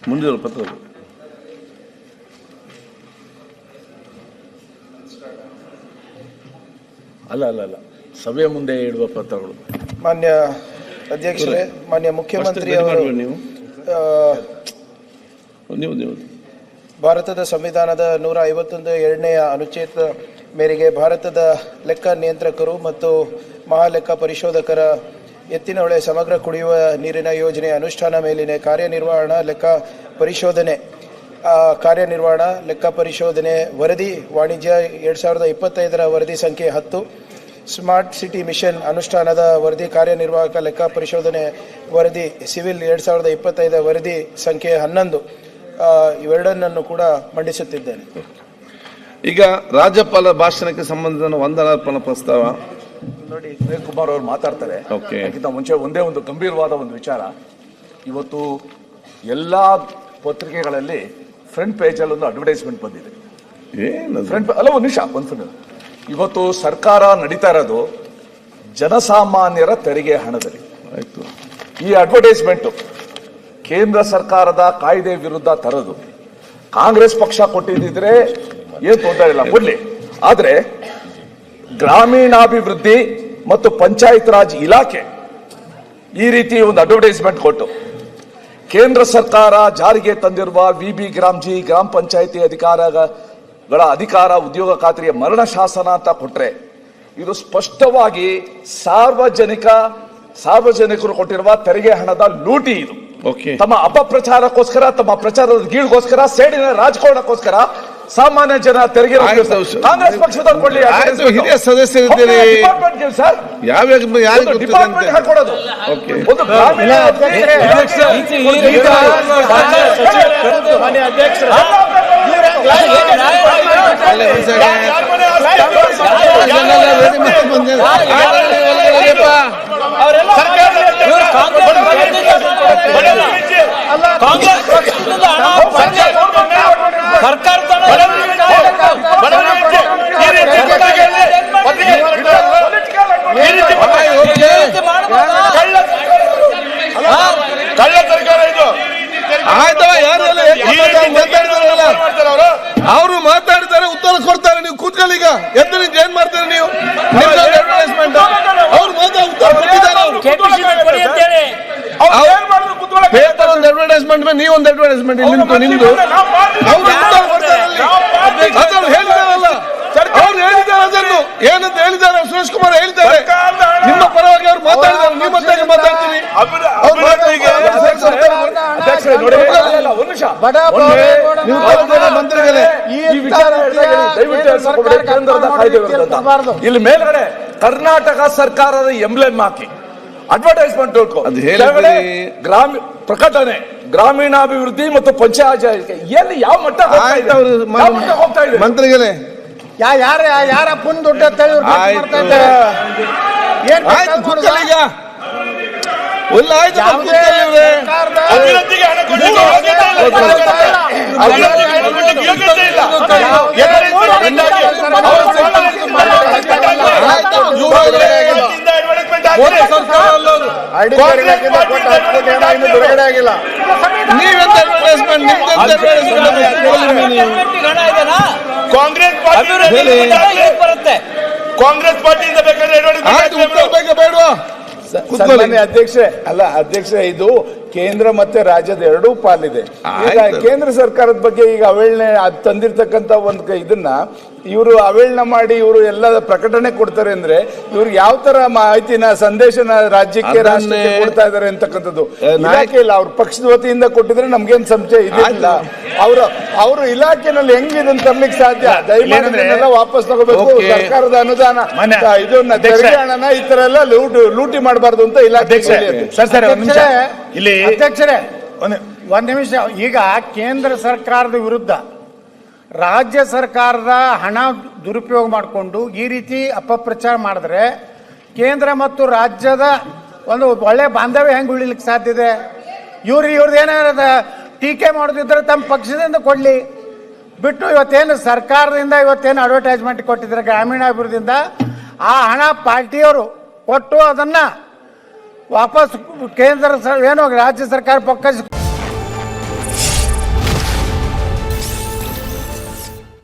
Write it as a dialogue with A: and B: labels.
A: ಮುಂದೆ ಪತ್ರ ಅಲ್ಲ ಅಲ್ಲ ಅಲ್ಲ ಸಭೆಯ ಮುಂದೆ ಇಡುವ ಪತ್ರಗಳು.
B: ಮಾನ್ಯ ಅಧ್ಯಕ್ಷರೇ, ಮಾನ್ಯ ಮುಖ್ಯಮಂತ್ರಿ ಅವರು
A: ನೀವು
B: ಭಾರತದ ಸಂವಿಧಾನದ 151 ಅನುಚ್ಛೇದ ಮೇರೆಗೆ ಭಾರತದ ಲೆಕ್ಕ ನಿಯಂತ್ರಕರು ಮತ್ತು ಮಹಾಲೆಕ್ಕ ಪರಿಶೋಧಕರ ಎತ್ತಿನಹೊಳೆ ಸಮಗ್ರ ಕುಡಿಯುವ ನೀರಿನ ಯೋಜನೆ ಅನುಷ್ಠಾನ ಮೇಲಿನ ಕಾರ್ಯನಿರ್ವಹಣಾ ಲೆಕ್ಕ ಪರಿಶೋಧನೆ ವರದಿ ವಾಣಿಜ್ಯ 2025 ವರದಿ ಸಂಖ್ಯೆ 10, ಸ್ಮಾರ್ಟ್ ಸಿಟಿ ಮಿಷನ್ ಅನುಷ್ಠಾನದ ವರದಿ ಕಾರ್ಯನಿರ್ವಾಹಕ ಲೆಕ್ಕ ಪರಿಶೋಧನೆ ವರದಿ ಸಿವಿಲ್ 2025 ವರದಿ ಸಂಖ್ಯೆ 11 ಇವೆರಡನ್ನೂ ಕೂಡ ಮಂಡಿಸುತ್ತಿದ್ದೇನೆ.
A: ಈಗ ರಾಜ್ಯಪಾಲ ಭಾಷಣಕ್ಕೆ ಸಂಬಂಧಿಸಿದ ವಂದನಾರ್ಪಣಾ ಪ್ರಸ್ತಾವ
C: ನೋಡಿ, ವಿವೇಕ್ ಕುಮಾರ್ ಅವರು ಮಾತಾಡ್ತಾರೆ. ಅದಕ್ಕಿಂತ ಮುಂಚೆ ಒಂದೇ ಒಂದು ಗಂಭೀರವಾದ ಒಂದು ವಿಚಾರ. ಇವತ್ತು ಎಲ್ಲ ಪತ್ರಿಕೆಗಳಲ್ಲಿ ಫ್ರಂಟ್ ಪೇಜಲ್ಲಿ ಒಂದು ಅಡ್ವರ್ಟೈಸ್ಮೆಂಟ್ ಬಂದಿದೆ. ಒಂದು ನಿಮಿಷ. ಇವತ್ತು ಸರ್ಕಾರ ನಡೀತಾ ಇರೋದು ಜನಸಾಮಾನ್ಯರ ತೆರಿಗೆ ಹಣದಲ್ಲಿ.
A: ಆಯ್ತು.
C: ಈ ಅಡ್ವರ್ಟೈಸ್ಮೆಂಟ್ ಕೇಂದ್ರ ಸರ್ಕಾರದ ಕಾಯ್ದೆ ವಿರುದ್ಧ ತರದು. ಕಾಂಗ್ರೆಸ್ ಪಕ್ಷ ಕೊಟ್ಟಿದ್ದಿದ್ರೆ ಏನ್ ತೊಂದರೆ ಇಲ್ಲ, ಕೊಡ್ಲಿ. ಆದ್ರೆ ಗ್ರಾಮೀಣಾಭಿವೃದ್ಧಿ ಮತ್ತು ಪಂಚಾಯತ್ ರಾಜ್ ಇಲಾಖೆ ಈ ರೀತಿ ಒಂದು ಅಡ್ವರ್ಟೈಸ್ಮೆಂಟ್ ಕೊಟ್ಟು ಕೇಂದ್ರ ಸರ್ಕಾರ ಜಾರಿಗೆ ತಂದಿರುವ ವಿಬಿ ಗ್ರಾಮ್ಜಿ ಗ್ರಾಮ ಪಂಚಾಯತಿ ಅಧಿಕಾರ ಉದ್ಯೋಗ ಖಾತ್ರಿಯ ಮರಣ ಶಾಸನ ಅಂತ ಕೊಟ್ರೆ ಇದು ಸ್ಪಷ್ಟವಾಗಿ ಸಾರ್ವಜನಿಕರು ಕೊಟ್ಟಿರುವ ತೆರಿಗೆ ಹಣದ ಲೂಟಿ. ಇದು ತಮ್ಮ ಅಪಪ್ರಚಾರಕ್ಕೋಸ್ಕರ, ತಮ್ಮ ಪ್ರಚಾರದ ಗೀಳ್ಗೋಸ್ಕರ, ಸೇಡಿನ ರಾಜಕಾರಣಕ್ಕೋಸ್ಕರ ಸಾಮಾನ್ಯ ಜನ ತೆರಿಗೆ ಕಾಂಗ್ರೆಸ್ ಪಕ್ಷದವ್ರು ಕೊಡ್ಲಿ.
A: ಹಿರಿಯ ಸದಸ್ಯರಿದ್ದೀರಿ,
C: ಸರ್ ಡಿಪಾರ್ಟ್ಮೆಂಟ್ ಹಾಕೊಡೋದು ಒಂದು ಕಳ್ಳ ಸರ್ಕಾರ ಇದು.
A: ಅವರು ಮಾತಾಡ್ತಾರೆ, ಉತ್ತರ ಕೊಡ್ತಾರೆ, ನೀವು ಕೂತ್ಕೊಳ್ಳಿ. ಈಗ ಎದ್ದು ನಿಂತು ಏನ್ ಮಾಡ್ತಾರೆ ನೀವು? ಅಡ್ವರ್ಟೈಸ್ಮೆಂಟ್ ಅವ್ರು ಉತ್ತರ ಕೊಟ್ಟಿದ್ದಾರೆ. ಪೇಪರ್ ಒಂದು ಅಡ್ವರ್ಟೈಸ್ಮೆಂಟ್, ನೀವೊಂದು ಅಡ್ವರ್ಟೈಸ್ಮೆಂಟ್ ನಿಮ್ದು ಹೇಳಿದಾರಲ್ಲ, ಅವ್ರು ಹೇಳಿದ್ದಾರೆ. ಅದನ್ನು ಏನಂತ ಹೇಳಿದ್ದಾರೆ ಸುರೇಶ್ ಕುಮಾರ್ ಹೇಳ್ತಾರೆ. ನಿಮ್ಮ ಪರವಾಗಿ ಅವ್ರು ಮಾತಾಡಿದ್ದಾರೆ, ನೀವು ಮತ್ತೆ ಮಾತಾಡ್ತೀರಿ.
C: ಇಲ್ಲಿ ಮೇಲ್ಗಡೆ ಕರ್ನಾಟಕ ಸರ್ಕಾರದ ಎಂಬ್ಲೆಮ್ ಹಾಕಿ ಅಡ್ವರ್ಟೈಸ್ಮೆಂಟ್ ಪ್ರಕಟಣೆ ಗ್ರಾಮೀಣಾಭಿವೃದ್ಧಿ ಮತ್ತು ಪಂಚಾಯತ್ ಎಲ್ಲಿ ಯಾವ ಮಟ್ಟ ಹೋಗ್ತಾ ಇದೆ
A: ಮಂತ್ರಿಗಳೇ?
B: ಯಾರ ಪುನ್ ದುಡ್ಡ
C: ಅಭಿವೃದ್ಧಿಗೆ ಹಣ
B: ಬಿಡುಗಡೆ ಆಗಿಲ್ಲ.
C: ಕಾಂಗ್ರೆಸ್ ಪಾರ್ಟಿಯಿಂದ ಬೇಕಾದ್ರೆ
A: ಬೇಡವಾ?
D: ಅಧ್ಯಕ್ಷ ಇದು ಕೇಂದ್ರ ಮತ್ತೆ ರಾಜ್ಯದ ಎರಡೂ ಪಾಲಿದೆ. ಈಗ ಕೇಂದ್ರ ಸರ್ಕಾರದ ಬಗ್ಗೆ ಈಗ ಅವೇಳನೆ ತಂದಿರ್ತಕ್ಕಂಥ ಒಂದು ಇದನ್ನ ಇವರು ಅವೇಳನ ಮಾಡಿ ಇವರು ಎಲ್ಲ ಪ್ರಕಟಣೆ ಕೊಡ್ತಾರೆ ಅಂದ್ರೆ ಇವ್ರಿಗೆ ಯಾವ ತರ ಮಾಹಿತಿನ ಸಂದೇಶನ ರಾಜ್ಯಕ್ಕೆ ರಾಷ್ಟ್ರಕ್ಕೆ ಕೊಡ್ತಾ ಇದಾರೆ ಅಂತಕ್ಕಂಥದ್ದು ಇಲಾಖೆ ಇಲ್ಲ. ಅವ್ರ ಪಕ್ಷದ ವತಿಯಿಂದ ಕೊಟ್ಟಿದ್ರೆ ನಮ್ಗೇನ್ ಸಂಶಯ ಇದಿಲ್ಲ. ಅವರು ಇಲಾಖೆನಲ್ಲಿ ಹೆಂಗ್ ಇದನ್ನ ತರ್ಲಿಕ್ಕೆ ಸಾಧ್ಯ? ದಯಮಾಡಿ ವಾಪಸ್ ತಗೋಬೇಕು. ಸರ್ಕಾರದ ಅನುದಾನ ಇದನ್ನ ತೆರಿಗೆ ಹಣನ ಈ ತರ ಎಲ್ಲ ಲೂಟಿ ಮಾಡಬಾರ್ದು ಅಂತ ಇಲಾಖೆ.
B: ಅಧ್ಯಕ್ಷರೇ ಒಂದ್ ನಿಮಿಷ. ಈಗ ಕೇಂದ್ರ ಸರ್ಕಾರದ ವಿರುದ್ಧ ರಾಜ್ಯ ಸರ್ಕಾರದ ಹಣ ದುರುಪಯೋಗ ಮಾಡಿಕೊಂಡು ಈ ರೀತಿ ಅಪಪ್ರಚಾರ ಮಾಡಿದ್ರೆ ಕೇಂದ್ರ ಮತ್ತು ರಾಜ್ಯದ ಒಂದು ಒಳ್ಳೆ ಬಾಂಧವ್ಯ ಹೆಂಗೆ ಉಳಿಲಿಕ್ಕೆ ಸಾಧ್ಯ ಇದೆ? ಇವ್ರದ್ದು ಏನಾರ ಟೀಕೆ ಮಾಡೋದಿದ್ರೆ ತಮ್ಮ ಪಕ್ಷದಿಂದ ಕೊಡ್ಲಿ ಬಿಟ್ಟು ಇವತ್ತೇನು ಸರ್ಕಾರದಿಂದ ಇವತ್ತೇನು ಅಡ್ವರ್ಟೈಸ್ಮೆಂಟ್ ಕೊಟ್ಟಿದ್ರೆ ಗ್ರಾಮೀಣಾಭಿವೃದ್ಧಿಯಿಂದ ಆ ಹಣ ಪಾರ್ಟಿಯವರು ಕೊಟ್ಟು ಅದನ್ನ ವಾಪಸ್ ಕೇಂದ್ರ ಏನು ರಾಜ್ಯ ಸರ್ಕಾರ ಪಕ್ಕ